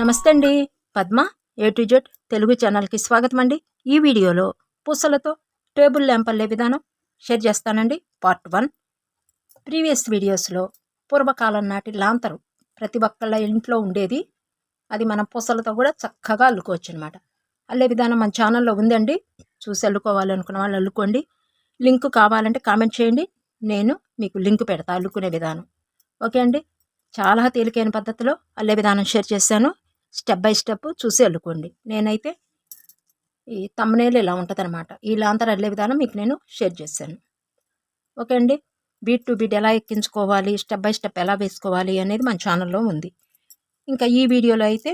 నమస్తే అండి. Padma A to Z Telugu ఛానల్కి స్వాగతం అండి. ఈ వీడియోలో పూసలతో టేబుల్ ల్యాంప్ అల్లే విధానం షేర్ చేస్తానండి. పార్ట్ 1. ప్రీవియస్ వీడియోస్లో పూర్వకాలం నాటి లాంతరు ప్రతి ఒక్కళ్ళ ఇంట్లో ఉండేది. అది మనం పూసలతో కూడా చక్కగా అల్లుకోవచ్చు అనమాట. అల్లే విధానం మన ఛానల్లో ఉందండి. చూసి అల్లుకోవాలనుకున్న వాళ్ళు అల్లుకోండి. లింక్ కావాలంటే కామెంట్ చేయండి, నేను మీకు లింక్ పెడతా అల్లుకునే విధానం. ఓకే అండి. చాలా తేలికైన పద్ధతిలో అల్లే విధానం షేర్ చేశాను. స్టెప్ బై స్టెప్ చూసి అల్లుకోండి. నేనైతే ఈ తమ్మునేలు ఇలా ఉంటుందన్నమాట. ఈ లాంతర్ అల్లే విధానం మీకు నేను షేర్ చేశాను. ఓకే అండి. బీట్ టు బీట్ ఎలా ఎక్కించుకోవాలి, స్టెప్ బై స్టెప్ ఎలా వేసుకోవాలి అనేది మన ఛానల్లో ఉంది. ఇంకా ఈ వీడియోలో అయితే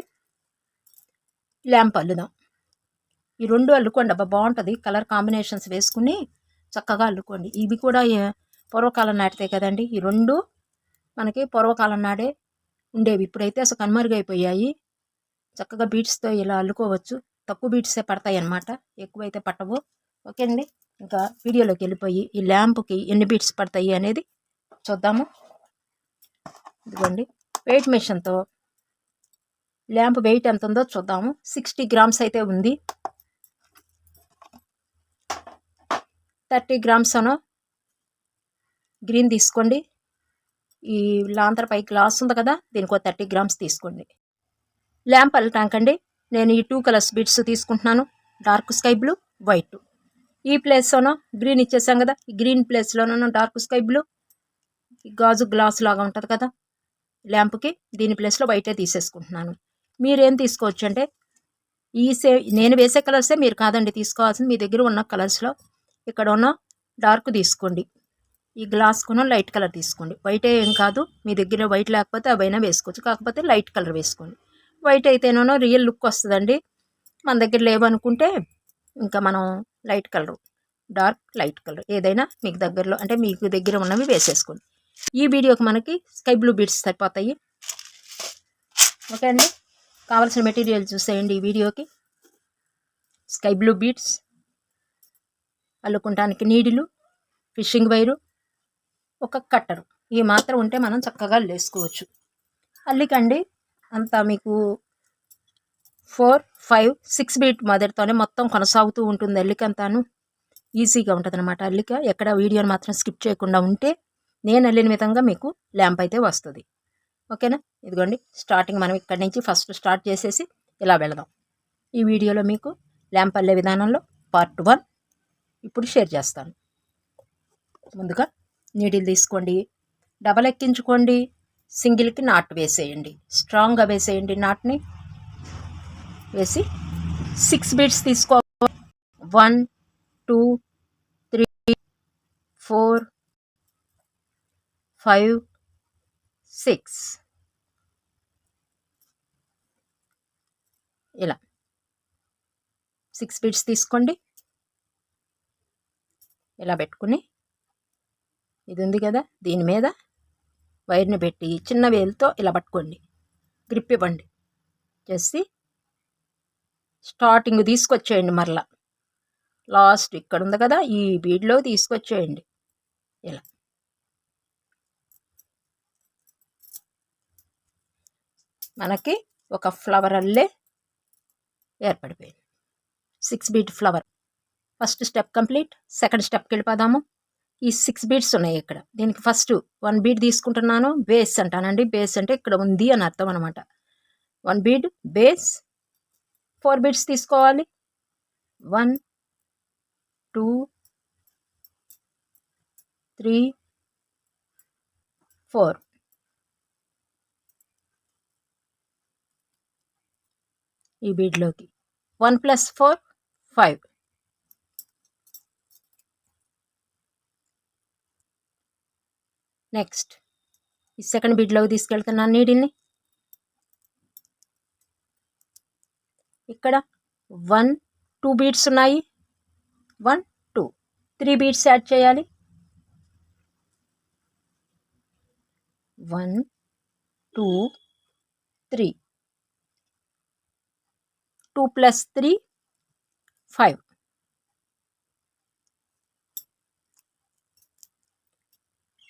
ల్యాంప్ అల్లుదాం. ఈ రెండు అల్లుకోండి, అబ్బా బాగుంటుంది. కలర్ కాంబినేషన్స్ వేసుకుని చక్కగా అల్లుకోండి. ఇవి కూడా పూర్వకాలం నాటితే కదండి. ఈ రెండు మనకి పూర్వకాలం నాడే ఉండేవి. ఇప్పుడైతే అసలు కనుమరుగైపోయాయి. చక్కగా బీట్స్తో ఇలా అల్లుకోవచ్చు. తక్కువ బీట్సే పడతాయి అన్నమాట, ఎక్కువైతే పట్టవు. ఓకే అండి. ఇంకా వీడియోలోకి వెళ్ళిపోయి ఈ ల్యాంప్కి ఎన్ని బీట్స్ పడతాయి అనేది చూద్దాము. ఇదిగోండి, వెయిట్ మెషిన్తో ల్యాంప్ వెయిట్ ఎంత ఉందో చూద్దాము. 60 గ్రామ్స్ అయితే ఉంది. 30 గ్రామ్స్ అనో గ్రీన్ తీసుకోండి. ఈ లాంతర్ పై గ్లాస్ ఉంది కదా, దీనికి ఒక 30 గ్రామ్స్ తీసుకోండి. ల్యాంప్ అల్లటానికండి నేను ఈ 2 కలర్స్ బీట్స్ తీసుకుంటున్నాను. Dark sky blue, white. ఈ ప్లేస్లోనో గ్రీన్ ఇచ్చేసాం కదా, ఈ గ్రీన్ ప్లేస్లోనో డార్క్ స్కై బ్లూ, గాజు గ్లాస్ లాగా ఉంటుంది కదా ల్యాంప్కి, దీని ప్లేస్లో వైటే తీసేసుకుంటున్నాను. మీరేం తీసుకోవచ్చు అంటే నేను వేసే కలర్సే మీరు కాదండి తీసుకోవాల్సింది. మీ దగ్గర ఉన్న కలర్స్లో ఇక్కడ ఉన్న డార్క్ తీసుకోండి. ఈ గ్లాస్కున్న లైట్ కలర్ తీసుకోండి. వైటే ఏం కాదు, మీ దగ్గర వైట్ లేకపోతే అవైనా వేసుకోవచ్చు, కాకపోతే లైట్ కలర్ వేసుకోండి. వైట్ అయితేనో రియల్ లుక్ వస్తుందండి. మన దగ్గర లేవనుకుంటే ఇంకా మనం light colour, dark light colour ఏదైనా మీకు దగ్గరలో అంటే మీకు దగ్గర ఉన్నవి వేసేసుకోండి. ఈ వీడియోకి మనకి స్కై బ్లూ బీడ్స్ సరిపోతాయి. ఓకే అండి. కావాల్సిన మెటీరియల్ చూసేయండి. ఈ వీడియోకి స్కై బ్లూ బీడ్స్, అల్లుకుంటానికి నీడిలు, ఫిషింగ్ వైరు, ఒక కట్టరు. ఈ మాత్రం ఉంటే మనం చక్కగా అల్లేసుకోవచ్చు. అల్లికండి అంతా మీకు 4, 5, 6 బీట్ మొదటితోనే మొత్తం కొనసాగుతూ ఉంటుంది. అల్లికంతాను ఈజీగా ఉంటుంది అనమాట. అల్లిక ఎక్కడ వీడియోని మాత్రం స్కిప్ చేయకుండా ఉంటే నేను అల్లిన విధంగా మీకు ల్యాంప్ అయితే వస్తుంది. ఓకేనా. ఇదిగోండి, స్టార్టింగ్ మనం ఇక్కడి నుంచి ఫస్ట్ స్టార్ట్ చేసేసి ఇలా వెళదాం. ఈ వీడియోలో మీకు ల్యాంప్ అల్లే విధానంలో పార్ట్ 1 ఇప్పుడు షేర్ చేస్తాను. ముందుగా నీడిల్ తీసుకోండి, డబల్ ఎక్కించుకోండి, సింగిల్కి నాట్ వేసేయండి, స్ట్రాంగ్గా వేసేయండి. నాట్ని వేసి 6 బీట్స్ తీసుకో. 1, 2, 3, 4, 5, 6 ఇలా 6 బీట్స్ తీసుకోండి. ఇలా పెట్టుకుని ఇది ఉంది కదా, దీని మీద వైర్ని పెట్టి చిన్న వేలుతో ఇలా పట్టుకోండి, గ్రిప్ ఇవ్వండి. చేసి స్టార్టింగ్ తీసుకొచ్చేయండి. మరలా లాస్ట్ ఇక్కడ ఉంది కదా, ఈ బీడ్లో తీసుకొచ్చేయండి. ఇలా మనకి ఒక ఫ్లవర్ అల్లే ఏర్పడిపోయింది. 6 bead flower. First step complete. Second స్టెప్కి వెళ్ళిపోదాము. ఈ 6 బీడ్స్ ఉన్నాయి ఇక్కడ. దీనికి ఫస్ట్ 1 బీడ్ తీసుకుంటున్నాను. బేస్ అంటానండి. బేస్ అంటే ఇక్కడ ఉంది అని అర్థం అనమాట. 1 బీడ్ బేస్. 4 బీడ్స్ తీసుకోవాలి. 1, 2, 3, 4. ఈ బీడ్లోకి 1 + 4, 5. నెక్స్ట్ ఈ సెకండ్ బీడ్లోకి తీసుకెళ్తున్నాను నీడిల్ని. ఇక్కడ 1, 2 బీడ్స్ ఉన్నాయి. 1, 2, 3 బీడ్స్ యాడ్ చేయాలి. 1, 2, 3. 2 + 3, 5.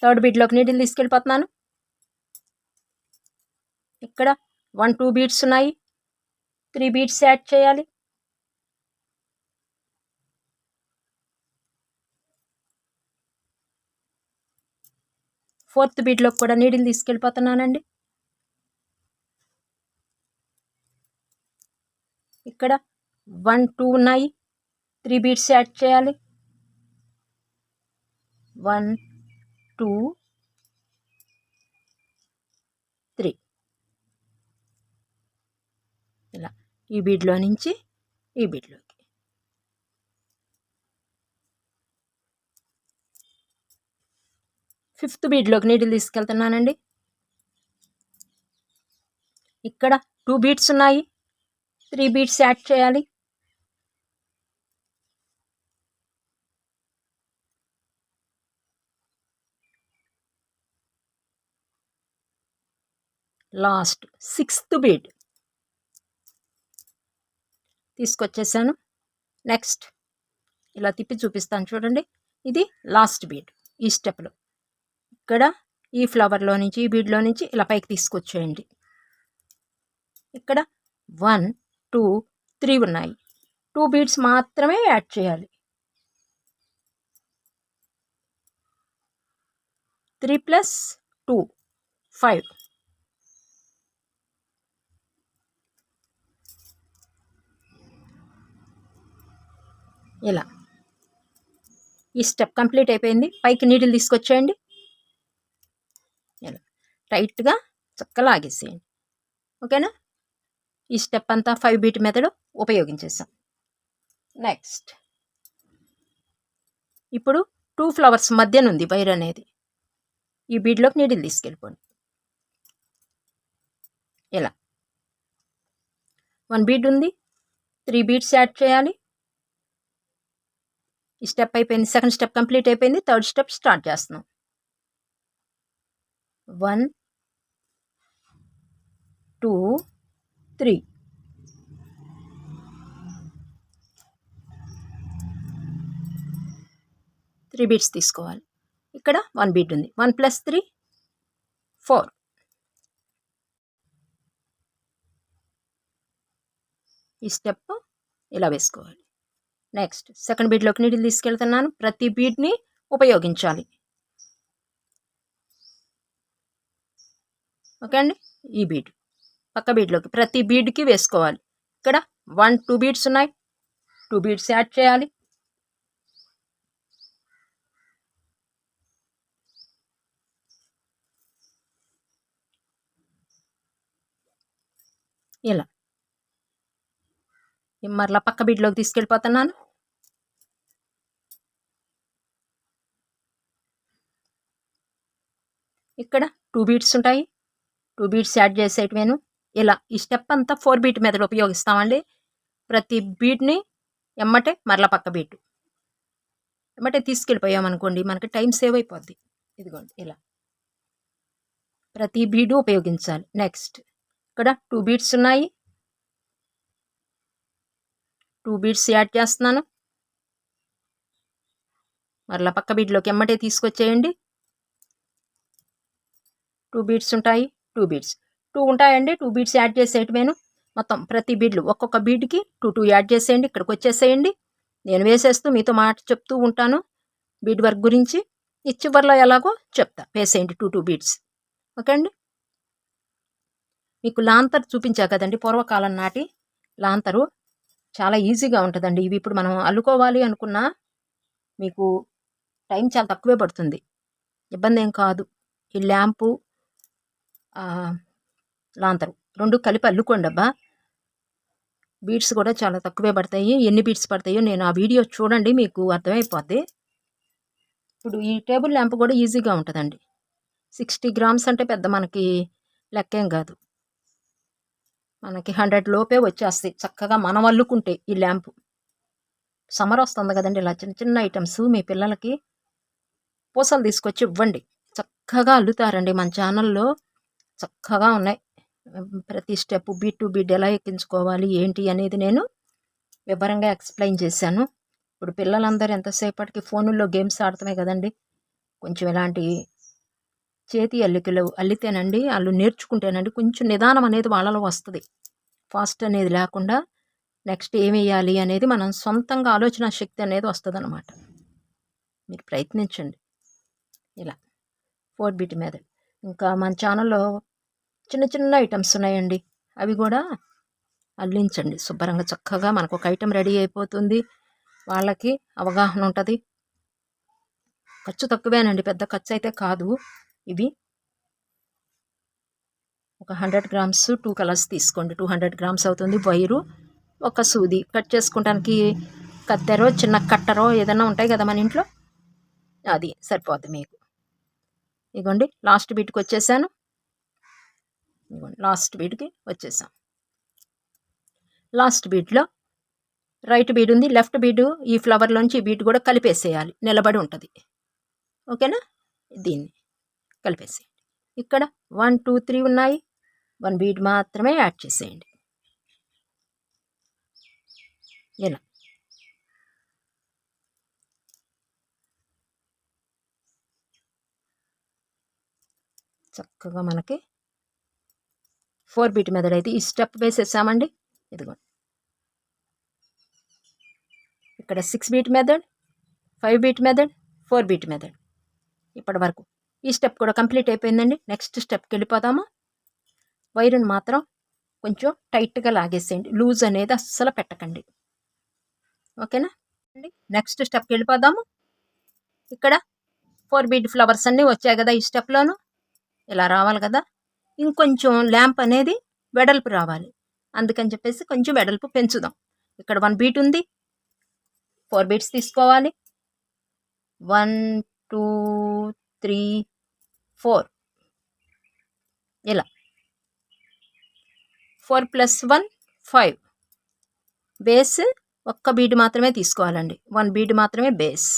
థర్డ్ బీడ్లోకి నీడిల్ తీసుకెళ్ళిపోతున్నాను. ఇక్కడ 2 బీడ్స్ ఉన్నాయి, 3 బీడ్స్ యాడ్ చేయాలి. ఫోర్త్ బీడ్లోకి కూడా నీడిల్ తీసుకెళ్ళిపోతున్నానండి. ఇక్కడ 1 2 ఉన్నాయి, 3 బీడ్స్ యాడ్ చేయాలి. 1 2 3 ఇలా ఈ బీడ్లో నుంచి ఈ బీడ్లోకి. Fifth బీడ్లోకి needle తీసుకెళ్తున్నానండి. ఇక్కడ 2 బీడ్స్ ఉన్నాయి, 3 బీడ్స్ యాడ్ చేయాలి. లాస్ట్ 6th బీడ్ తీసుకొచ్చేసాను. నెక్స్ట్ ఇలా తిప్పి చూపిస్తాను చూడండి. ఇది లాస్ట్ బీడ్. ఈ స్టెప్లో ఇక్కడ ఈ ఫ్లవర్లో నుంచి ఈ బీడ్లో నుంచి ఇలా పైకి తీసుకొచ్చేయండి. ఇక్కడ 1 2 3 ఉన్నాయి, 2 బీడ్స్ మాత్రమే యాడ్ చేయాలి. 3 + 2 5. ఇలా ఈ స్టెప్ కంప్లీట్ అయిపోయింది. పైకి నీడిల్ తీసుకొచ్చేయండి. ఇలా టైట్గా చక్కగా లాగేసేయండి. ఓకేనా? ఈ స్టెప్ అంతా 5 బీట్ మెథడ్ ఉపయోగించేసాం. నెక్స్ట్ ఇప్పుడు 2 ఫ్లవర్స్ మధ్యనుంది వైర్ అనేది. ఈ బీడ్లోకి నీడిల్ తీసుకెళ్ళిపోండి. ఇలా 1 బీడ్ ఉంది, 3 బీడ్స్ యాడ్ చేయాలి. ఈ స్టెప్ అయిపోయింది. సెకండ్ స్టెప్ కంప్లీట్ అయిపోయింది. థర్డ్ స్టెప్ స్టార్ట్ చేస్తున్నాం. 1 2 3 3 బీడ్స్ తీసుకోవాలి. ఇక్కడ 1 బీడ్ ఉంది. 1 + 3 4. ఈ స్టెప్ ఇలా వేసుకోవాలి. నెక్స్ట్ సెకండ్ బీడ్లోకి నీడిల్ తీసుకెళ్తున్నాను. ప్రతి బీడ్ని ఉపయోగించాలి. ఓకే అండి? ఈ బీడ్ పక్క బీడ్లోకి ప్రతి బీడ్కి వేసుకోవాలి. ఇక్కడ 1 2 బీడ్స్ ఉన్నాయి, 2 బీడ్స్ యాడ్ చేయాలి. ఇలా మరలా పక్క బీడ్లోకి తీసుకెళ్ళిపోతున్నాను. ఇక్కడ 2 బీడ్స్ ఉంటాయి, 2 బీడ్స్ యాడ్ చేసేటివేను. ఇలా ఈ స్టెప్ అంతా 4 బీట్ మెథడ్ ఉపయోగిస్తామండి. ప్రతి బీడ్ని ఎమ్మటే మరలా పక్క బీట్ ఎమ్మటే తీసుకెళ్ళిపోయామనుకోండి, మనకి టైం సేవ్ అయిపోద్ది. ఇదిగోండి ఇలా ప్రతి బీడు ఉపయోగించాలి. నెక్స్ట్ ఇక్కడ 2 బీడ్స్ ఉన్నాయి, 2 బీడ్స్ యాడ్ చేస్తున్నాను. మరలా పక్క బీడ్లోకి ఎమ్మటే తీసుకొచ్చేయండి. 2 బీడ్స్ ఉంటాయి, 2 బీడ్స్ 2 ఉంటాయండి. 2 బీడ్స్ యాడ్ చేసేయటమేను. మొత్తం ప్రతి బీడ్లు ఒక్కొక్క బీడ్కి 2 2 యాడ్ చేసేయండి. ఇక్కడికి వచ్చేసేయండి. నేను వేసేస్తూ మీతో మాట చెప్తూ ఉంటాను బీడ్ వర్క్ గురించి. ఈ చివరిలో ఎలాగో చెప్తా. వేసేయండి 2 2 బీడ్స్. ఓకే అండి? మీకు లాంతర్ చూపించా కదండి, పూర్వకాలం నాటి లాంతరు. చాలా ఈజీగా ఉంటుందండి. ఇవి ఇప్పుడు మనం అల్లుకోవాలి అనుకున్నా మీకు టైం చాలా తక్కువే పడుతుంది, ఇబ్బంది ఏం కాదు. ఈ ల్యాంపు లాంతరు 2 కలిపి అల్లుకోండి అబ్బా. బీడ్స్ కూడా చాలా తక్కువే పడతాయి. ఎన్ని బీడ్స్ పడతాయో నేను ఆ వీడియో చూడండి, మీకు అర్థమైపోద్ది. ఇప్పుడు ఈ టేబుల్ ల్యాంప్ కూడా ఈజీగా ఉంటుందండి. 60 గ్రామ్స్ అంటే పెద్ద మనకి లెక్కేం కాదు. మనకి 100 లోపే వచ్చేస్తాయి చక్కగా మనం అల్లుకుంటే. ఈ ల్యాంపు సమ్మర్ వస్తుంది కదండి, ఇలా చిన్న చిన్న ఐటమ్స్ మీ పిల్లలకి పూసలు తీసుకొచ్చి ఇవ్వండి, చక్కగా అల్లుతారండి. మన ఛానల్లో చక్కగా ఉన్నాయి. ప్రతి స్టెప్ బీట్ టు బీట్ ఎలా ఎక్కించుకోవాలి ఏంటి అనేది నేను వివరంగా ఎక్స్ప్లెయిన్ చేశాను. ఇప్పుడు పిల్లలందరూ ఎంతసేపటికి ఫోనుల్లో గేమ్స్ ఆడటమే కదండి. కొంచెం ఇలాంటి చేతి అల్లికలు అల్లితేనండి, వాళ్ళు నేర్చుకుంటేనండి కొంచెం నిదానం అనేది వాళ్ళలో వస్తుంది. ఫాస్ట్ అనేది లేకుండా నెక్స్ట్ ఏమేయాలి అనేది మనం సొంతంగా ఆలోచన శక్తి అనేది వస్తుందన్నమాట. మీరు ప్రయత్నించండి. ఇలా 4 బీట్ మెథడ్. ఇంకా మన ఛానల్లో చిన్న చిన్న ఐటమ్స్ ఉన్నాయండి. అవి కూడా అల్లించండి శుభ్రంగా చక్కగా. మనకు ఒక ఐటెం రెడీ అయిపోతుంది. వాళ్ళకి అవగాహన ఉంటుంది. ఖర్చు తక్కువేనండి, పెద్ద ఖర్చు అయితే కాదు. ఇవి ఒక 100 గ్రామ్స్ 2 కలర్స్ తీసుకోండి. 200 గ్రామ్స్ అవుతుంది. వైరు, ఒక సూది, కట్ చేసుకోవడానికి కత్తెరో చిన్న కట్టరో ఏదైనా ఉంటాయి కదా మన ఇంట్లో, అది సరిపోద్ది మీకు. ఇదిగోండి లాస్ట్ బీట్కి వచ్చేసాను. ఇదిగోండి లాస్ట్ బీట్కి వచ్చేసాం. లాస్ట్ బీట్లో రైట్ బీడ్ ఉంది, లెఫ్ట్ బీడు ఈ ఫ్లవర్లోంచి ఈ బీట్ కూడా కలిపేసేయాలి, నిలబడి ఉంటుంది. ఓకేనా? దీన్ని కలిపేసేయండి. ఇక్కడ 1 2 3 ఉన్నాయి. 1 బీడ్ మాత్రమే యాడ్ చేసేయండి. ఇలా చక్కగా మనకి 4 బీట్ మెథడ్ అయితే ఈ స్టెప్ వేసేసామండి. ఇదిగోండి ఇక్కడ 6 beat method, 5 beat method, 4 beat method. ఇప్పటి వరకు ఈ స్టెప్ కూడా కంప్లీట్ అయిపోయిందండి. నెక్స్ట్ స్టెప్కి వెళ్ళిపోదాము. వైరుని మాత్రం కొంచెం టైట్గా లాగేసేయండి, లూజ్ అనేది అస్సలు పెట్టకండి. ఓకేనా అండి? నెక్స్ట్ స్టెప్కి వెళ్ళిపోదాము. ఇక్కడ 4 బీట్ ఫ్లవర్స్ అన్నీ వచ్చాయి కదా ఈ స్టెప్లోను. ఇలా రావాలి కదా. ఇంకొంచెం ల్యాంప్ అనేది వెడల్పు రావాలి, అందుకని చెప్పేసి కొంచెం వెడల్పు పెంచుదాం. ఇక్కడ 1 బీట్ ఉంది, 4 బీట్స్ తీసుకోవాలి. 1 2 3 4 ఇలా 4 + 1 5. బేస్ ఒక్క బీడ్ మాత్రమే తీసుకోవాలండి, 1 బీడ్ మాత్రమే బేస్.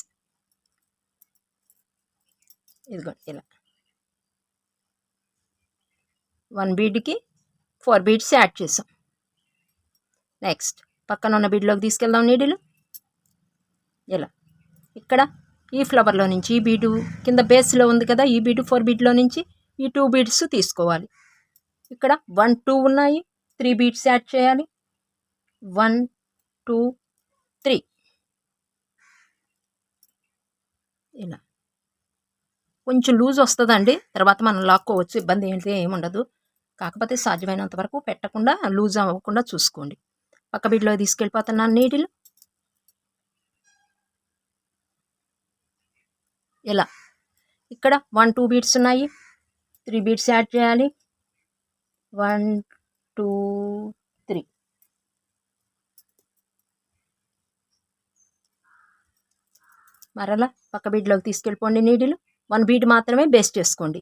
ఇదిగోండి ఇలా 1 బీడ్కి 4 బీడ్స్ యాడ్ చేసాం. నెక్స్ట్ పక్కన ఉన్న బీడ్లోకి తీసుకెళ్దాం నీడిలు. ఇలా ఇక్కడ ఈ ఫ్లవర్లో నుంచి ఈ బీడు కింద బేస్లో ఉంది కదా, ఈ బీడు 4 బీడ్లో నుంచి ఈ 2 బీడ్స్ తీసుకోవాలి. ఇక్కడ 1 2 ఉన్నాయి, 3 బీడ్స్ యాడ్ చేయాలి. 1 2 3 ఇలా కొంచెం లూజ్ వస్తుందండి, తర్వాత మనం లాక్కోవచ్చు, ఇబ్బంది ఏంటి ఏముండదు. కాకపోతే సాధ్యమైనంత వరకు పెట్టకుండా లూజ్ అవ్వకుండా చూసుకోండి. పక్క బీడ్లో తీసుకెళ్ళిపోతున్నాను నీడిలు. ఇలా ఇక్కడ 1 2 బీడ్స్ ఉన్నాయి, 3 బీడ్స్ యాడ్ చేయాలి. 1 2 3 మరలా పక్క బీడ్లోకి తీసుకెళ్ళిపోండి నీడిలు. 1 బీడ్ మాత్రమే బేస్ చేసుకోండి.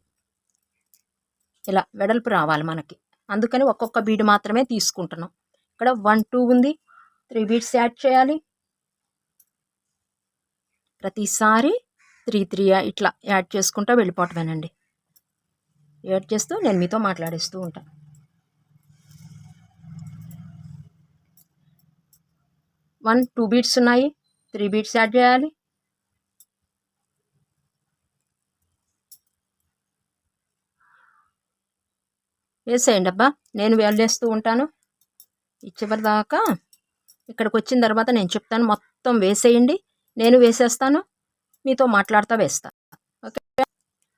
ఇలా వెడల్పు రావాలి మనకి, అందుకని ఒక్కొక్క బీడ్ మాత్రమే తీసుకుంటున్నాం. ఇక్కడ 1 2 ఉంది, 3 బీడ్స్ యాడ్ చేయాలి. ప్రతిసారి 3 3 ఇట్లా యాడ్ చేసుకుంటూ వెళ్ళిపోవటమేనండి. యాడ్ చేస్తూ నేను మీతో మాట్లాడిస్తూ ఉంటాను. 1 2 బీడ్స్ ఉన్నాయి, 3 బీడ్స్ యాడ్ చేయాలి. వేసేయండి అబ్బా, నేను వెళ్ళేస్తూ ఉంటాను. ఈ చివరి దాకా ఇక్కడికి వచ్చిన తర్వాత నేను చెప్తాను, మొత్తం వేసేయండి. నేను వేసేస్తాను, మీతో మాట్లాడుతూ వేస్తాను. ఓకే,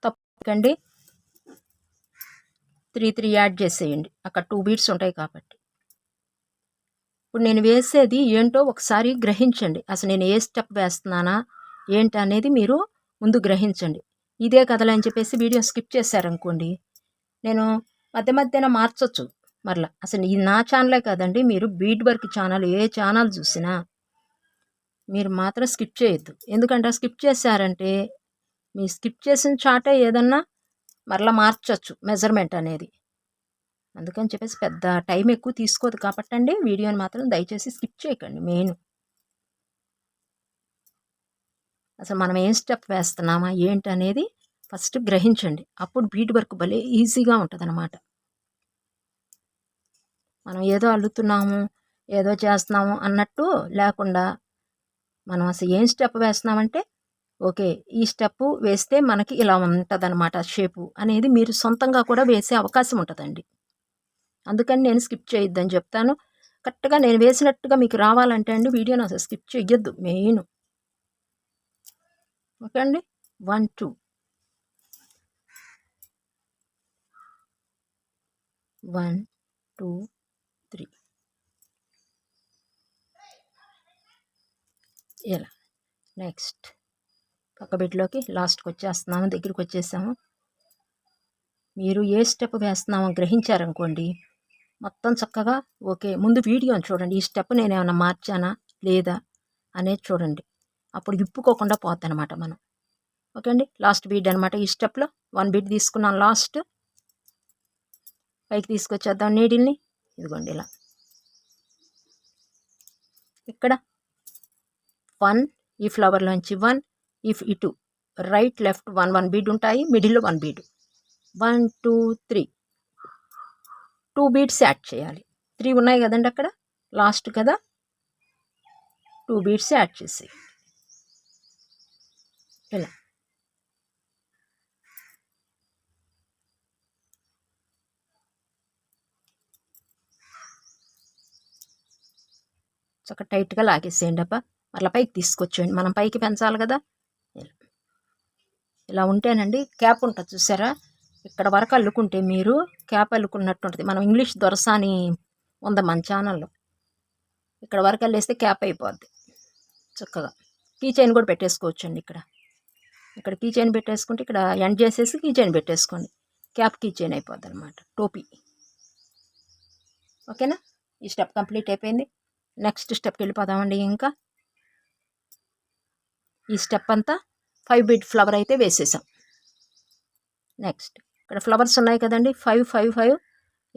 తప్పకండి. 3 3 యాడ్ చేసేయండి, అక్కడ 2 బీడ్స్ ఉంటాయి కాబట్టి. ఇప్పుడు నేను వేసేది ఏంటో ఒకసారి గ్రహించండి. అసలు నేను ఏ స్టెప్ వేస్తున్నానా ఏంటి అనేది మీరు ముందు గ్రహించండి. ఇదే కథలు అని చెప్పేసి వీడియో స్కిప్ చేశారనుకోండి, నేను మధ్య మధ్యన మార్చొచ్చు మరలా. అసలు ఇది నా ఛానలే కాదండి, మీరు బీట్ వర్క్ ఛానల్ ఏ ఛానల్ చూసినా మీరు మాత్రం స్కిప్ చేయొద్దు. ఎందుకంటే స్కిప్ చేశారంటే మీ స్కిప్ చేసిన చాటే ఏదన్నా మరలా మార్చొచ్చు మెజర్మెంట్ అనేది. అందుకని చెప్పేసి పెద్ద టైం ఎక్కువ తీసుకోదు కాబట్టి అండి, వీడియోని మాత్రం దయచేసి స్కిప్ చేయకండి. మెయిన్ అసలు మనం ఏం స్టెప్ వేస్తున్నామా ఏంటి అనేది ఫస్ట్ గ్రహించండి. అప్పుడు బీట్ వర్క్ భలే ఈజీగా ఉంటుంది అన్నమాట. మనం ఏదో అల్లుతున్నాము, ఏదో చేస్తున్నాము అన్నట్టు లేకుండా మనం అసలు ఏం స్టెప్ వేస్తున్నామంటే ఓకే, ఈ స్టెప్ వేస్తే మనకి ఇలా ఉంటుందన్నమాట షేపు అనేది మీరు సొంతంగా కూడా వేసే అవకాశం ఉంటుందండి. అందుకని నేను స్కిప్ చేయొద్దని చెప్తాను. కరెక్ట్గా నేను వేసినట్టుగా మీకు రావాలంటే అండి వీడియోని అసలు స్కిప్ చేయొద్దు మెయిన్. ఓకే అండి. 1 2 1 2 3 ఇలా. నెక్స్ట్ పక్క బిడ్లోకి లాస్ట్కి వచ్చేస్తున్నాము, దగ్గరికి వచ్చేసాము. మీరు ఏ స్టెప్ వేస్తున్నామో గ్రహించారనుకోండి మొత్తం చక్కగా ఓకే. ముందు వీడియోని చూడండి, ఈ స్టెప్ నేను ఏమైనా మార్చానా లేదా అనేది చూడండి. అప్పుడు ఇప్పుకోకుండా పోద్ది అనమాట మనం. ఓకే అండి. లాస్ట్ బీడ్ అనమాట. ఈ స్టెప్లో 1 బీడ్ తీసుకున్నాం. లాస్ట్ పైకి తీసుకొచ్చేద్దాం నీడిల్ని. ఇదిగోండి ఇలా. ఇక్కడ 1 ఈ ఫ్లవర్లోంచి 1 ఇటు రైట్ లెఫ్ట్ 1 1 బీడ్ ఉంటాయి, మిడిల్లో 1 బీడ్. 1 2 3 2 బీడ్స్ యాడ్ చేయాలి. 3 ఉన్నాయి కదండి అక్కడ, లాస్ట్ కదా, 2 బీడ్స్ యాడ్ చేసి ఇలా. చక్కగా టైట్గా లాగేసేయండి అబ్బా. మళ్ళీ పైకి తీసుకొచ్చేయండి, మనం పైకి పెంచాలి కదా. ఇలా ఉంటేనండి క్యాప్ ఉంటుంది చూసారా, ఇక్కడ వరకు అల్లుకుంటే మీరు క్యాప్ అల్లుకున్నట్టు ఉంటుంది. మనం ఇంగ్లీష్ దొరసాని ఉంది మన ఛానల్లో, ఇక్కడ వరకు అల్లేస్తే క్యాప్ అయిపోద్ది చక్కగా. కీ చైన్ కూడా పెట్టేసుకోవచ్చండి. ఇక్కడ కీ చైన్ పెట్టేసుకుంటే ఇక్కడ ఎండ్ చేసేసి కీ చైన్ పెట్టేసుకోండి, క్యాప్ కీ చైన్ అయిపోద్ది అనమాట, టోపీ. ఓకేనా. ఈ స్టెప్ కంప్లీట్ అయిపోయింది. నెక్స్ట్ స్టెప్కి వెళ్ళిపోదామండి. ఇంకా ఈ స్టెప్ అంతా 5 బీడ్ ఫ్లవర్ అయితే వేసేసాం. నెక్స్ట్ ఇక్కడ ఫ్లవర్స్ ఉన్నాయి కదండి, 5 5 5.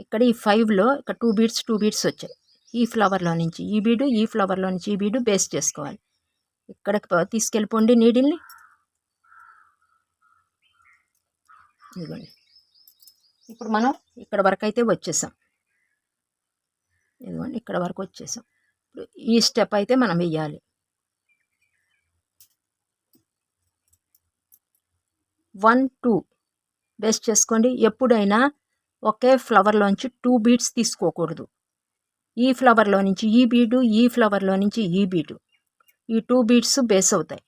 ఇక్కడ ఈ 5లో ఇక్కడ 2 బీడ్స్ వచ్చాయి. ఈ ఫ్లవర్లో నుంచి ఈ బీడు, ఈ ఫ్లవర్లో నుంచి ఈ బీడు బేస్ చేసుకోవాలి. ఇక్కడికి తీసుకెళ్ళిపోండి నీడిల్ని. ఇదిగోండి. ఇప్పుడు మనం ఇక్కడ వరకు అయితే వచ్చేసాం. ఇదిగోండి ఇక్కడ వరకు వచ్చేసాం. ఇప్పుడు ఈ స్టెప్ అయితే మనం వెయ్యాలి. 1 2 బేస్ చేసుకోండి. ఎప్పుడైనా ఒకే ఫ్లవర్లోంచి 2 బీడ్స్ తీసుకోకూడదు. ఈ ఫ్లవర్లో నుంచి ఈ బీడు, ఈ ఫ్లవర్లో నుంచి ఈ బీడు, ఈ 2 బీడ్స్ బేస్ అవుతాయి.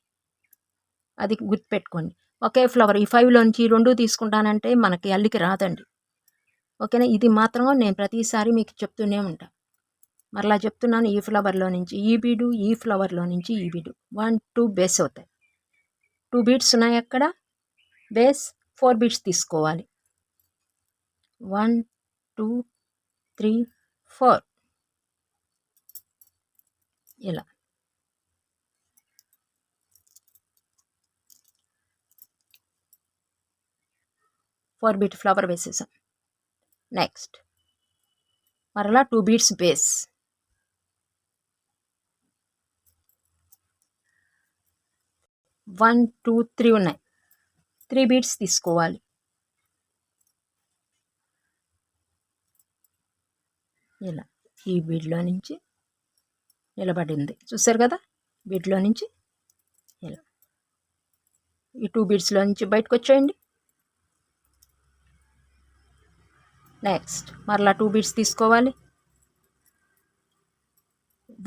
అది గుర్తుపెట్టుకోండి. ఒకే ఫ్లవర్ ఈ 5లో నుంచి 2 తీసుకుంటానంటే మనకి అల్లికి రాదండి. ఓకేనా. ఇది మాత్రం నేను ప్రతిసారి మీకు చెప్తూనే ఉంటాను. మరలా చెప్తున్నాను, ఈ ఫ్లవర్లో నుంచి ఈ బీడు, ఈ ఫ్లవర్లో నుంచి ఈ బీడు 1 2 బేస్ అవుతాయి. 2 బీడ్స్ ఉన్నాయి అక్కడ, బేస్ 4 బీడ్స్ తీసుకోవాలి. 1 2 3 4 ఇలా. ఫోర్ బీట్ ఫ్లవర్ వేసేసాం. నెక్స్ట్ మరలా 2 బీడ్స్ బేస్. 1 2 3 ఉన్నాయి, 3 బీడ్స్ తీసుకోవాలి. ఇలా ఈ బీడ్లో నుంచి నిలబడింది చూసారు కదా, బీడ్లో నుంచి ఇలా ఈ 2 బీడ్స్లో నుంచి బయటకు వచ్చేయండి. నెక్స్ట్ మరలా 2 బీడ్స్ తీసుకోవాలి.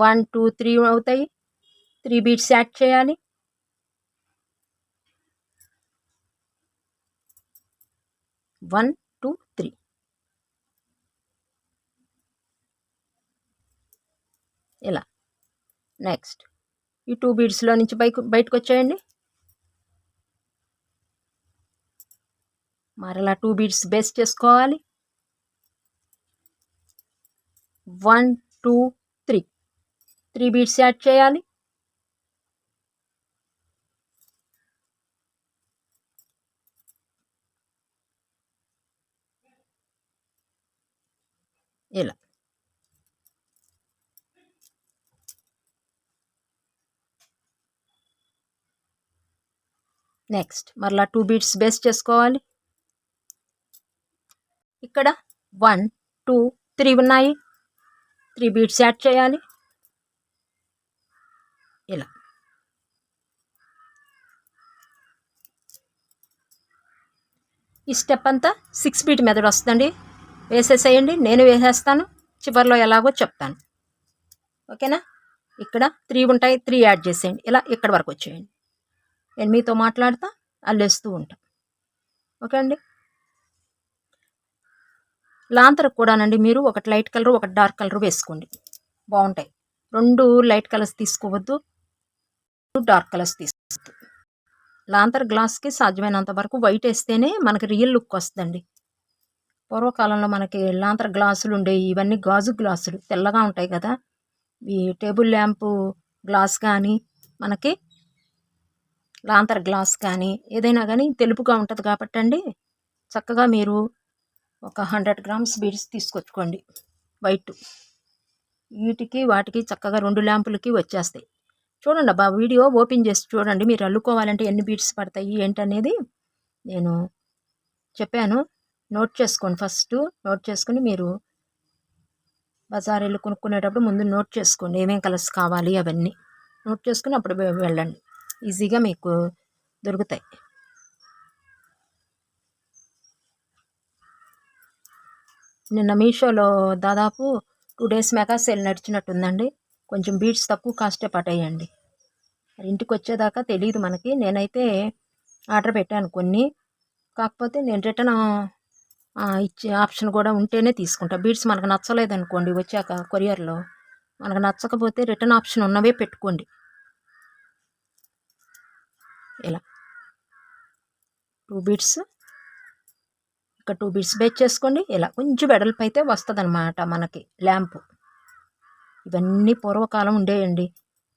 1 2 3 అవుతాయి, 3 బీడ్స్ యాడ్ చేయాలి. 1 2 3 ఇలా. నెక్స్ట్ ఈ 2 బీడ్స్లో నుంచి బయటకు వచ్చేయండి. మరలా 2 బీడ్స్ బేస్ చేసుకోవాలి. 1 2 3 3 బీడ్స్ యాడ్ చేయాలి. ఇలా. నెక్స్ట్ మరలా 2 బీడ్స్ బేస్ చేసుకోవాలి. ఇక్కడ 1 2 3 ఉన్నాయి, 3 బీడ్స్ యాడ్ చేయాలి. ఇలా ఈ స్టెప్ అంతా 6 బీట్ మెథడ్ వస్తుందండి. వేసేసేయండి, నేను వేసేస్తాను, చివరిలో ఎలాగో చెప్తాను. ఓకేనా? ఇక్కడ 3 ఉంటాయి, 3 యాడ్ చేసేయండి. ఇలా ఇక్కడ వరకు వచ్చేయండి. నేను మీతో మాట్లాడుతా అల్లేస్తూ ఉంటాను. ఓకే అండి. లాంతరకు కూడానండి మీరు ఒకటి లైట్ కలర్ ఒకటి డార్క్ కలర్ వేసుకోండి, బాగుంటాయి. 2 లైట్ కలర్స్ తీసుకోవద్దు, 2 డార్క్ కలర్స్ తీసుకోవద్దు. లాంతర్ గ్లాస్కి సాధ్యమైనంత వరకు వైట్ వేస్తేనే మనకి రియల్ లుక్ వస్తుందండి. పూర్వకాలంలో మనకి లాంతర్ గ్లాసులు ఉండేవి, ఇవన్నీ గాజు గ్లాసులు తెల్లగా ఉంటాయి కదా. ఈ టేబుల్ ల్యాంపు గ్లాస్ కానీ మనకి లాంతర్ గ్లాస్ కానీ ఏదైనా కానీ తెలుపుగా ఉంటుంది కాబట్టి అండి, చక్కగా మీరు ఒక 100 గ్రామ్స్ బీడ్స్ తీసుకొచ్చుకోండి వైట్. వీటికి వాటికి చక్కగా 2 ల్యాంపులకి వచ్చేస్తాయి. చూడండి అబ్బా, వీడియో ఓపెన్ చేసి చూడండి. మీరు అల్లుకోవాలంటే ఎన్ని బీడ్స్ పడతాయి ఏంటనేది నేను చెప్పాను. నోట్ చేసుకోండి, ఫస్ట్ నోట్ చేసుకుని మీరు బజార్ వెళ్ళి కొనుక్కునేటప్పుడు ముందు నోట్ చేసుకోండి ఏమేం కలర్స్ కావాలి అవన్నీ నోట్ చేసుకుని అప్పుడు వెళ్ళండి, ఈజీగా మీకు దొరుకుతాయి. నిన్న మీషోలో దాదాపు 2 డేస్ మెగా సేల్ నడిచినట్టుందండి. కొంచెం బీడ్స్ తక్కువ కాస్టే పడేయండి. మరి ఇంటికి వచ్చేదాకా తెలియదు మనకి. నేనైతే ఆర్డర్ పెట్టాను కొన్ని, కాకపోతే నేను రిటర్న్ ఇచ్చే ఆప్షన్ కూడా ఉంటేనే తీసుకుంటా. బీడ్స్ మనకు నచ్చలేదనుకోండి వచ్చాక కొరియర్లో, మనకు నచ్చకపోతే రిటర్న్ ఆప్షన్ ఉన్నవే పెట్టుకోండి. ఇలా 2 బీడ్స్, ఇక్కడ 2 బీడ్స్ బేస్ చేసుకోండి. ఇలా కొంచెం వెడల్పు అయితే వస్తుంది అనమాట మనకి ల్యాంపు. ఇవన్నీ పూర్వకాలం ఉండేయండి,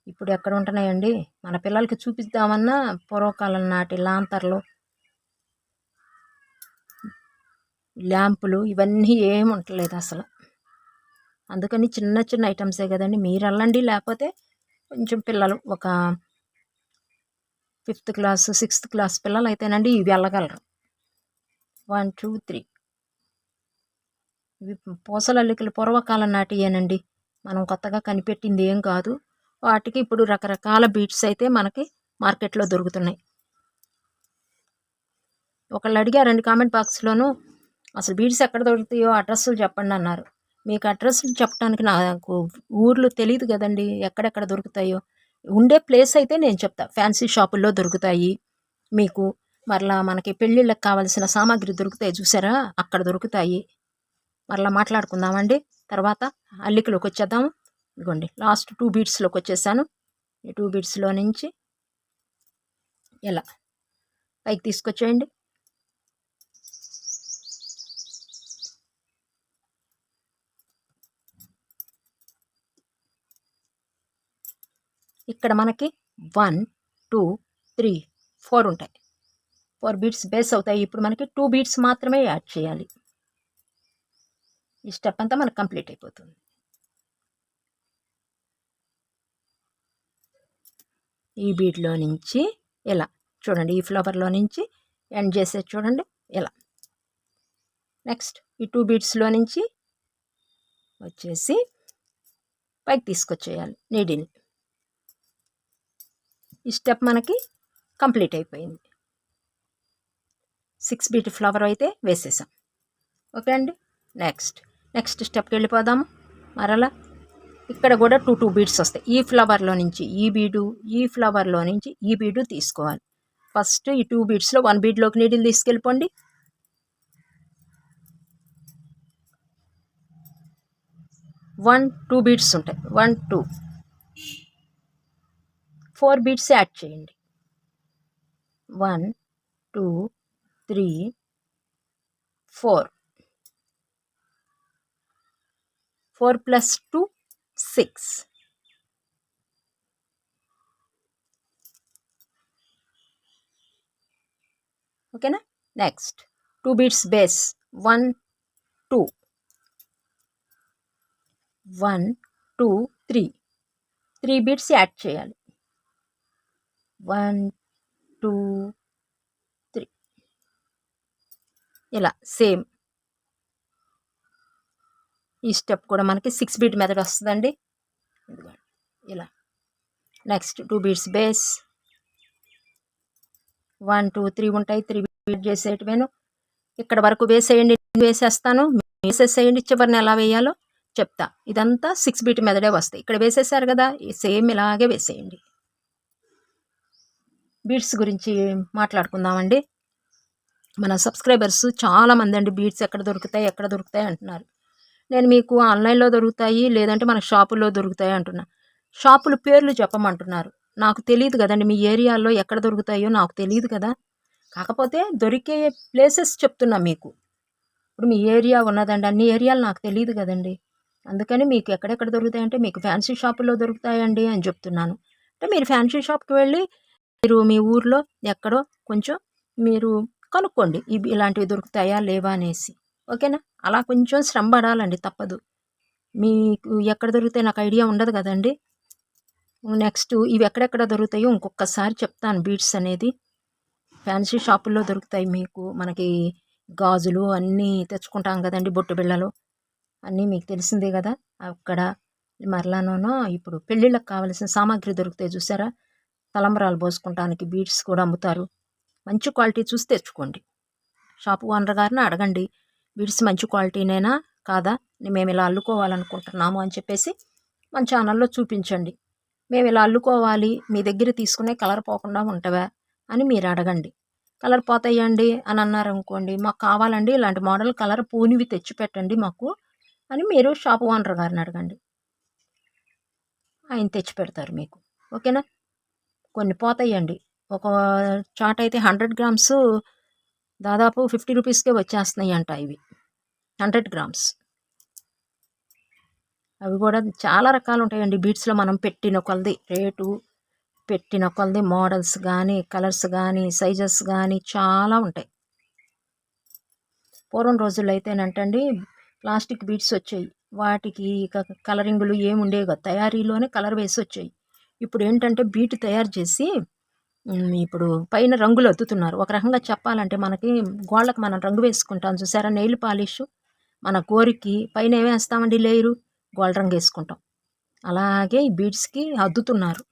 ఇప్పుడు ఎక్కడ ఉంటున్నాయండి. మన పిల్లలకి చూపిద్దామన్నా పూర్వకాలం నాటి లాంతర్లు ల్యాంపులు ఇవన్నీ ఏమి ఉండలేదు అసలు. అందుకని చిన్న చిన్న ఐటమ్సే కదండి, మీరు వెళ్ళండి. లేకపోతే కొంచెం పిల్లలు ఒక 5th క్లాస్ 6th క్లాస్ పిల్లలు అయితేనండి ఇవి వెళ్ళగలరు. 1 2 3 ఇవి పూసలల్లికలు పూర్వకాలం నాటియేనండి, మనం కొత్తగా కనిపెట్టింది ఏం కాదు. వాటికి ఇప్పుడు రకరకాల బీడ్స్ అయితే మనకి మార్కెట్లో దొరుకుతున్నాయి. ఒకళ్ళు అడిగారండి కామెంట్ బాక్స్లోను, అసలు బీడ్స్ ఎక్కడ దొరుకుతాయో అడ్రస్లు చెప్పండి అన్నారు. మీకు అడ్రస్లు చెప్పడానికి నాకు ఊర్లు తెలియదు కదండి, ఎక్కడెక్కడ దొరుకుతాయో. ఉండే ప్లేస్ అయితే నేను చెప్తా, ఫ్యాన్సీ షాపుల్లో దొరుకుతాయి మీకు. మరలా మనకి పెళ్ళిళ్ళకి కావాల్సిన సామాగ్రి దొరుకుతాయి చూసారా, అక్కడ దొరుకుతాయి. మరలా మాట్లాడుకుందామండి తర్వాత. అల్లికలోకి వచ్చేద్దాము. ఇదిగోండి లాస్ట్ 2 బీడ్స్లోకి వచ్చేసాను. ఈ 2 బీడ్స్లో నుంచి ఇలా పైకి తీసుకొచ్చేయండి. ఇక్కడ మనకి 1 2 3 4 ఉంటాయి, 4 బీడ్స్ బేస్ అవుతాయి. ఇప్పుడు మనకి 2 బీడ్స్ మాత్రమే యాడ్ చేయాలి. ఈ స్టెప్ అంతా మనకు కంప్లీట్ అయిపోతుంది. ఈ బీడ్లో నుంచి ఇలా చూడండి, ఈ ఫ్లవర్లో నుంచి ఎండ్ చేసేది చూడండి ఇలా. నెక్స్ట్ ఈ 2 బీడ్స్లో నుంచి వచ్చేసి పైకి తీసుకొచ్చేయాలి నీడిల్ని. ఈ స్టెప్ మనకి కంప్లీట్ అయిపోయింది. 6 బీట్ ఫ్లవర్ అయితే వేసేసాం. ఓకే అండి. నెక్స్ట్ స్టెప్కి వెళ్ళిపోదాము. మరలా ఇక్కడ కూడా 2 బీడ్స్ వస్తాయి. ఈ ఫ్లవర్లో నుంచి ఈ బీడు, ఈ ఫ్లవర్లో నుంచి ఈ బీడు తీసుకోవాలి. ఫస్ట్ ఈ 2 బీడ్స్లో 1 బీడ్లోకి నీడిల్ తీసుకెళ్ళిపోండి. 1 2 బీడ్స్ ఉంటాయి, 1 2 4 బీడ్స్ యాడ్ చేయండి. 1 2 3 4 4 + 2 6. ఓకేనా. Next 2 beads base 1 2 1 2 3 3 beads add చేయాలి. 1 2 3 ఇలా సేమ్. ఈ స్టెప్ కూడా మనకి 6 బీట్ మెథడ్ వస్తుందండి. ఇలా నెక్స్ట్ 2 బీడ్స్ బేస్ 1 2 3 ఉంటాయి, 3 బీట్ చేసేటివేను. ఇక్కడ వరకు వేసేయండి, వేసేస్తాను, వేసేసేయండి, చివరిని ఎలా వేయాలో చెప్తా. ఇదంతా 6 బీట్ మెథడే వస్తాయి. ఇక్కడ వేసేసారు కదా, సేమ్ ఇలాగే వేసేయండి. బీడ్స్ గురించి మాట్లాడుకుందామండి. మన సబ్స్క్రైబర్స్ చాలామంది అండి బీడ్స్ ఎక్కడ దొరుకుతాయి అంటున్నారు. నేను మీకు ఆన్లైన్లో దొరుకుతాయి, లేదంటే మన షాపుల్లో దొరుకుతాయి అంటున్నా. షాపుల పేర్లు చెప్పమంటున్నారు. నాకు తెలియదు కదండి, మీ ఏరియాలో ఎక్కడ దొరుకుతాయో నాకు తెలియదు కదా. కాకపోతే దొరికే ప్లేసెస్ చెప్తున్నా మీకు. ఇప్పుడు మీ ఏరియా ఉన్నదండి, అన్ని ఏరియాలు నాకు తెలియదు కదండి. అందుకని మీకు ఎక్కడెక్కడ దొరుకుతాయంటే మీకు ఫ్యాన్సీ షాపుల్లో దొరుకుతాయండి అని చెప్తున్నాను. అంటే మీరు ఫ్యాన్సీ షాప్కి వెళ్ళి మీరు మీ ఊర్లో ఎక్కడో కొంచెం మీరు కనుక్కోండి, ఇలాంటివి దొరుకుతాయా లేవా అనేసి. ఓకేనా? అలా కొంచెం శ్రమ పడాలండి, తప్పదు. మీకు ఎక్కడ దొరుకుతాయి నాకు ఐడియా ఉండదు కదండి. నెక్స్ట్ ఇవి ఎక్కడెక్కడ దొరుకుతాయో ఇంకొకసారి చెప్తాను. బీడ్స్ అనేది ఫ్యాన్సీ షాపుల్లో దొరుకుతాయి మీకు. మనకి గాజులు అన్నీ తెచ్చుకుంటాం కదండి, బొట్టు బిళ్ళలు అన్నీ మీకు తెలిసిందే కదా. అక్కడ మరలానో ఇప్పుడు పెళ్ళిళ్ళకి కావలసిన సామాగ్రి దొరుకుతాయి చూసారా, తలంబరాలు పోసుకుంటానికి బీడ్స్ కూడా అమ్ముతారు. మంచి క్వాలిటీ చూసి తెచ్చుకోండి. షాపు ఓనర్ గారిని అడగండి, బీడ్స్ మంచి క్వాలిటీనేనా కాదా, మేము ఇలా అల్లుకోవాలనుకుంటున్నాము అని చెప్పేసి మన ఛానల్లో చూపించండి. మేము ఇలా అల్లుకోవాలి, మీ దగ్గర తీసుకునే కలర్ పోకుండా ఉంటవా అని మీరు అడగండి. కలర్ పోతాయండి అని అన్నారనుకోండి, మాకు కావాలండి ఇలాంటి మోడల్ కలర్ పూనివి తెచ్చి పెట్టండి మాకు అని మీరు షాపు ఓనర్ గారిని అడగండి. ఆయన తెచ్చి పెడతారు మీకు. ఓకేనా? కొన్ని పోతాయండి. ఒక చాట్ అయితే 100 గ్రామ్స్ దాదాపు 50 రూపీస్కే వచ్చేస్తున్నాయి అంట ఇవి. 100 గ్రామ్స్ అవి కూడా చాలా రకాలు ఉంటాయండి బీడ్స్లో. మనం పెట్టిన కొలది రేటు, పెట్టిన కొలది మోడల్స్ కానీ, కలర్స్ కానీ, సైజెస్ కానీ చాలా ఉంటాయి. పూర్వం రోజుల్లో అయితేనంటండి ప్లాస్టిక్ బీడ్స్ వచ్చాయి. వాటికి కలరింగులు ఏముండేవి కదా, తయారీలోనే కలర్ వేసి వచ్చాయి. ఇప్పుడు ఏంటంటే బీట్ తయారు చేసి ఇప్పుడు పైన రంగులు అద్దుతున్నారు. ఒక రకంగా చెప్పాలంటే మనకి గోళ్ళకి మనం రంగు వేసుకుంటాం చూసారా, నెయిల్ పాలిష్, మన గోరికి పైన ఏమేస్తామండి లేయరు, గోల్డ్ రంగు వేసుకుంటాం. అలాగే ఈ బీడ్స్కి అద్దుతున్నారు.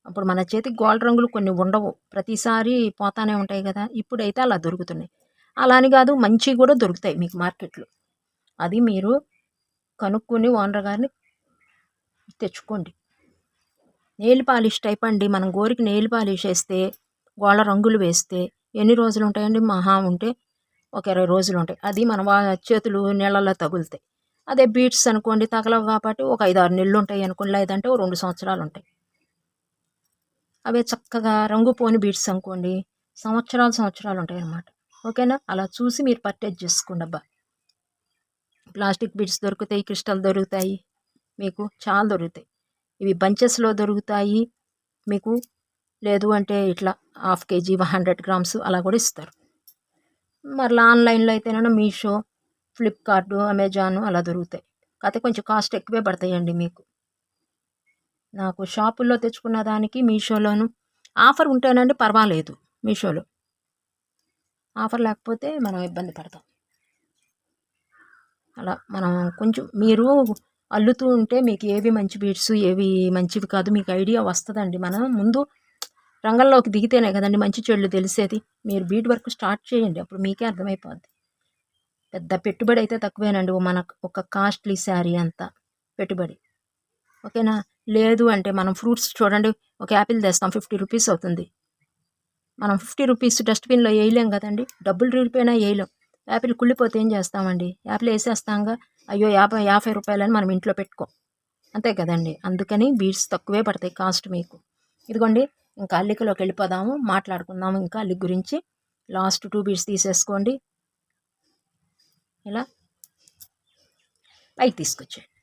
అప్పుడు మన చేతికి గోల్డ్ రంగులు కొన్ని ఉండవు, ప్రతిసారి పోతానే ఉంటాయి కదా. ఇప్పుడైతే అలా దొరుకుతున్నాయి. అలా అని కాదు, మంచివి కూడా దొరుకుతాయి మీకు మార్కెట్లో. అది మీరు కనుక్కొని ఓనర్ గారిని తెచ్చుకోండి. నెయిల్ పాలిష్ టైప్ అండి. మనం గోరికి నెయిల్ పాలిష్ వేస్తే, గోళ్ళ రంగులు వేస్తే ఎన్ని రోజులు ఉంటాయండి? మహా ఉంటే ఒక 20 రోజులు ఉంటాయి. అది మన చేతులు నీళ్ళల్లో తగులుతాయి. అదే బీడ్స్ అనుకోండి తగలవు కాబట్టి ఒక 5-6 నెలలు ఉంటాయి అనుకోండి, లేదంటే 2 సంవత్సరాలు ఉంటాయి. అవే చక్కగా రంగు పోని బీడ్స్ అనుకోండి సంవత్సరాలు ఉంటాయి అన్నమాట. ఓకేనా? అలా చూసి మీరు పర్చేజ్ చేసుకోండి. అబ్బా, ప్లాస్టిక్ బీడ్స్ దొరుకుతాయి, క్రిస్టల్ దొరుకుతాయి, మీకు చాలా దొరుకుతాయి. ఇవి బంచెస్లో దొరుకుతాయి మీకు. లేదు అంటే ఇట్లా 1/2 kg 100 గ్రామ్స్ అలా కూడా ఇస్తారు. మరలా ఆన్లైన్లో అయితేనేమో మీషో, ఫ్లిప్కార్ట్, అమెజాన్ అలా దొరుకుతాయి. కాకపోతే కొంచెం కాస్ట్ ఎక్కువే పడతాయండి మీకు. నాకు షాపుల్లో తెచ్చుకున్న దానికి మీషోలోను ఆఫర్ ఉంటేనండి పర్వాలేదు. మీషోలో ఆఫర్ లేకపోతే మనం ఇబ్బంది పడతాం. అలా మనం కొంచెం మీరు అల్లుతూ ఉంటే మీకు ఏవి మంచి బీడ్స్ ఏవి మంచివి కాదు మీకు ఐడియా వస్తుందండి. మనం ముందు రంగంలోకి దిగితేనే కదండి మంచి చెడులు తెలిసేది. మీరు బీడ్ వర్క్ స్టార్ట్ చేయండి, అప్పుడు మీకే అర్థమైపోద్ది. పెద్ద పెట్టుబడి అయితే తక్కువేనండి, మనకు ఒక కాస్ట్లీ శారీ అంతా పెట్టుబడి. ఓకేనా? లేదు అంటే మనం ఫ్రూట్స్ చూడండి, ఒక యాపిల్ తెస్తాం 50 రూపీస్ అవుతుంది. మనం 50 రూపీస్ డస్ట్బిన్లో వేయలేం కదండి, డబ్బులు రిగిపోయినా వేయలేం. యాపిల్ కుళ్ళిపోతే ఏం చేస్తామండి? యాపిల్ వేసేస్తాంగా, అయ్యో 50 రూపాయలని మనం ఇంట్లో పెట్టుకోం, అంతే కదండి. అందుకని బీడ్స్ తక్కువే పడతాయి కాస్ట్ మీకు. ఇదిగోండి, ఇంకా అల్లికలోకి వెళ్ళిపోదాము, మాట్లాడుకుందాము ఇంకా అల్లిక గురించి. లాస్ట్ 2 బీడ్స్ తీసేసుకోండి, ఇలా పైకి తీసుకొచ్చేయండి.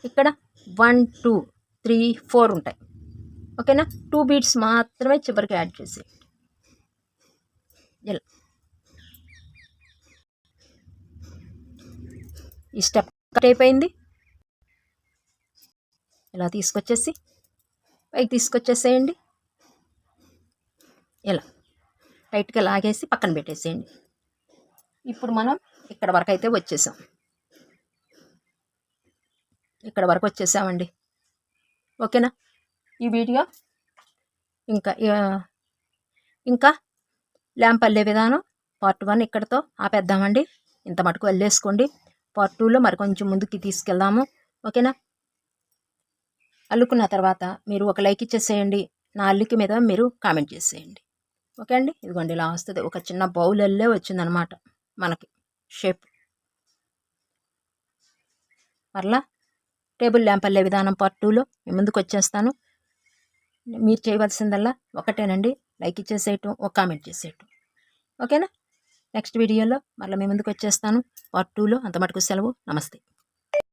ఇక్కడ 1 2 3 4 ఉంటాయి. ఓకేనా? 2 బీడ్స్ మాత్రమే చివరికి యాడ్ చేసేయండి. ఇలా ఈ స్టెప్ కట్ అయిపోయింది. ఇలా తీసుకొచ్చేసి పైకి తీసుకొచ్చేసేయండి. ఇలా టైట్గా లాగేసి పక్కన పెట్టేసేయండి. ఇప్పుడు మనం ఇక్కడ వరకు అయితే వచ్చేసాం. ఇక్కడ వరకు వచ్చేసామండి. ఓకేనా? ఈ వీడియో ఇంకా ల్యాంప్ అల్లే విధానం పార్ట్ 1 ఇక్కడితో ఆపేద్దామండి. ఇంత మటుకు అల్లేసుకోండి. పార్ట్ 2లో మరి కొంచెం ముందుకి తీసుకెళ్దాము. ఓకేనా? అల్లుకున్న తర్వాత మీరు ఒక లైక్ ఇచ్చేసేయండి. నా అల్లిక మీద మీరు కామెంట్ చేసేయండి. ఓకే అండి, ఇదిగోండి ఇలా వస్తుంది. ఒక చిన్న బౌల్ అల్లే వచ్చిందనమాట మనకి షేప్. మరలా టేబుల్ ల్యాంప్ అల్లే విధానం పార్ట్ 2లో మీ ముందుకు వచ్చేస్తాను. మీరు చేయవలసిందల్లా ఒకటేనండి, లైక్ ఇచ్చేసేయటం, ఒక కామెంట్ చేసేయటం. ఓకేనా? నెక్స్ట్ వీడియోలో మరలా మీ ముందుకు వచ్చేస్తాను పార్ట్ 2లో. అంత మటుకు సెలవు. నమస్తే.